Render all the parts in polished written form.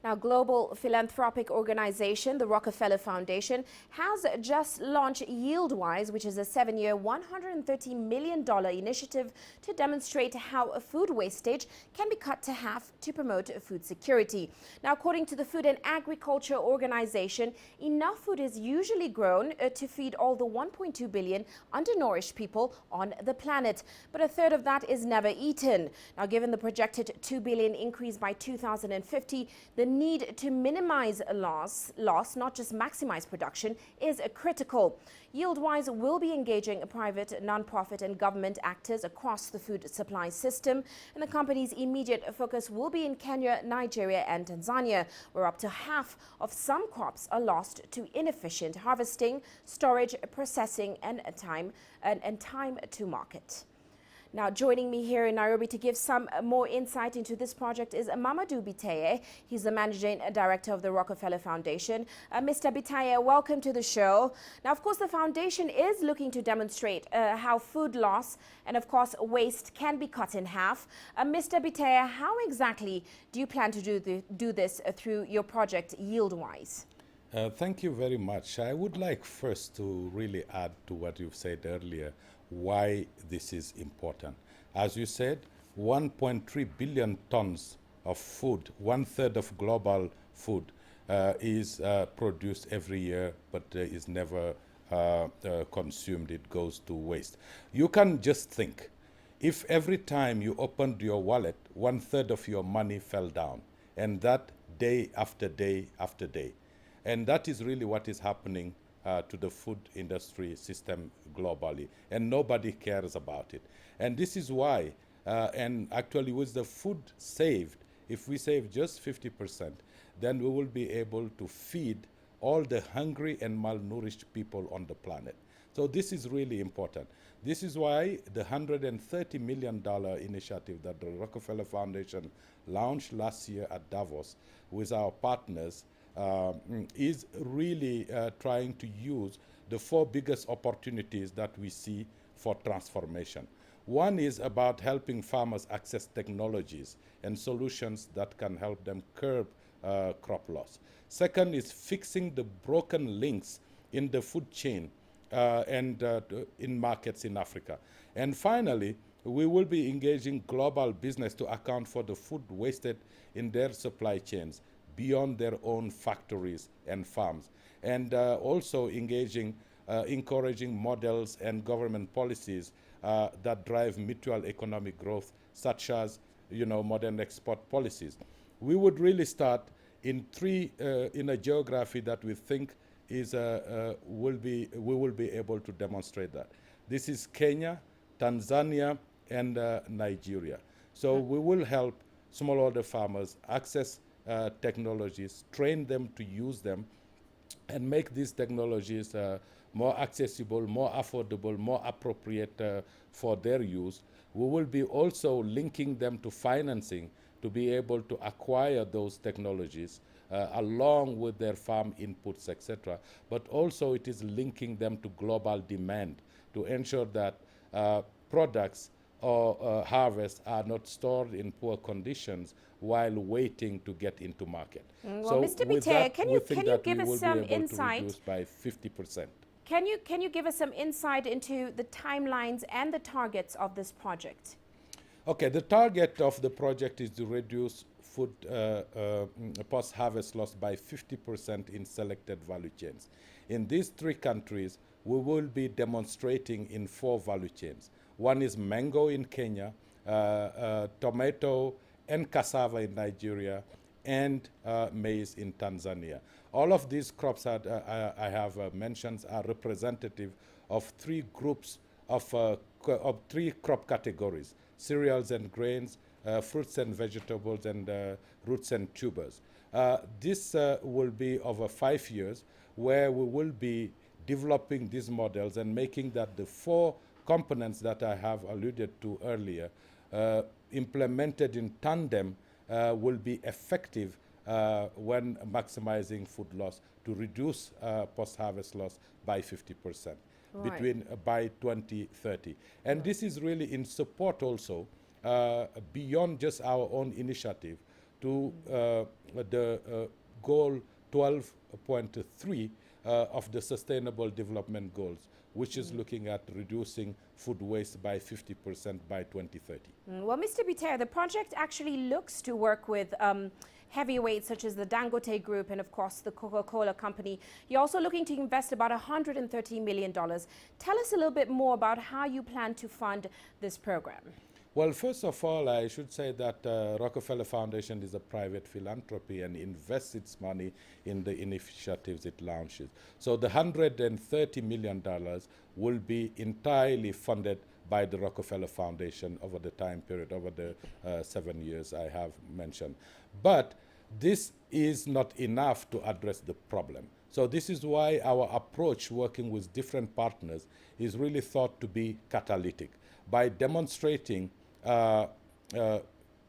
Now, global philanthropic organization, the Rockefeller Foundation, has just launched YieldWise, which is a 7-year, $130 million initiative to demonstrate how food wastage can be cut to half to promote food security. Now, according to the Food and Agriculture Organization, enough food is usually grown to feed all the 1.2 billion undernourished people on the planet. But a third of that is never eaten. Now, given the projected 2 billion increase by 2050, the need to minimize loss, not just maximize production, is critical. YieldWise will be engaging private, non-profit and government actors across the food supply system, and the company's immediate focus will be in Kenya, Nigeria and Tanzania, where up to half of some crops are lost to inefficient harvesting, storage, processing and time to market. Now, joining me here in Nairobi to give some more insight into this project is Mamadou Biteye. He's the Managing Director of the Rockefeller Foundation. Mr. Biteye, welcome to the show. Now, of course, the foundation is looking to demonstrate how food loss and, of course, waste can be cut in half. Mr. Biteye, how exactly do you plan to do this through your project YieldWise? Thank you very much. I would like first to really add to what you've said earlier, why this is important. As you said, 1.3 billion tons of food, 1/3 of global food, is produced every year, but is never consumed. It goes to waste. You can just think, if every time you opened your wallet, 1/3 of your money fell down, and that day after day after day. And that is really what is happening to the food industry system globally, and nobody cares about it. And this is why, and actually with the food saved, if we save just 50%, then we will be able to feed all the hungry and malnourished people on the planet. So this is really important. This is why the $130 million initiative that the Rockefeller Foundation launched last year at Davos with our partners is really trying to use the 4 biggest opportunities that we see for transformation. One is about helping farmers access technologies and solutions that can help them curb crop loss. Second is fixing the broken links in the food chain and in markets in Africa. And finally, we will be engaging global business to account for the food wasted in their supply chains beyond their own factories and farms, and also encouraging models and government policies that drive mutual economic growth, such as modern export policies. We would really start in in a geography that we think is we will be able to demonstrate that. This is Kenya, Tanzania, and Nigeria. So we will help smallholder farmers access technologies, train them to use them, and make these technologies more accessible, more affordable, more appropriate for their use. We will be also linking them to financing to be able to acquire those technologies along with their farm inputs, etc. But also it is linking them to global demand to ensure that products or harvests are not stored in poor conditions while waiting to get into market. Well, so Mr. Biteye, can you give us some insight? To reduce by 50%. Can you give us some insight into the timelines and the targets of this project? Okay, the target of the project is to reduce food post-harvest loss by 50% in selected value chains. In these 3 countries, we will be demonstrating in 4 value chains. One is mango in Kenya, tomato and cassava in Nigeria, and maize in Tanzania. All of these crops that I have mentioned are representative of 3 groups of 3 crop categories: cereals and grains, fruits and vegetables, and roots and tubers. This will be over 5 years, where we will be developing these models and making that the 4 components that I have alluded to earlier, implemented in tandem, will be effective when maximizing food loss to reduce post-harvest loss by 50%. Right. By 2030. And right. This is really in support also, beyond just our own initiative, to the goal 12.3 of the Sustainable Development Goals, which is looking at reducing food waste by 50% by 2030. Well, Mr. Bitere, the project actually looks to work with heavyweights such as the Dangote Group and, of course, the Coca-Cola Company. You're also looking to invest about $130 million. Tell us a little bit more about how you plan to fund this program. Well, first of all, I should say that Rockefeller Foundation is a private philanthropy and invests its money in the initiatives it launches. So the $130 million will be entirely funded by the Rockefeller Foundation over the time period, over the 7 years I have mentioned. But this is not enough to address the problem. So this is why our approach, working with different partners, is really thought to be catalytic by demonstrating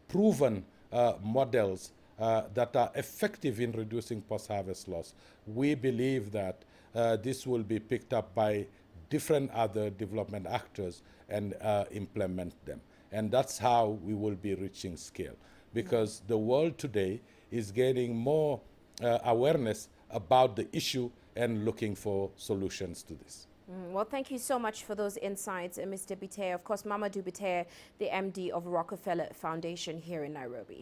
proven models that are effective in reducing post-harvest loss. We believe that this will be picked up by different other development actors and implement them. And that's how we will be reaching scale, because the world today is gaining more awareness about the issue and looking for solutions to this. Well, thank you so much for those insights, Mr. Bitere. Of course, Mamadou Bitere, the MD of Rockefeller Foundation here in Nairobi.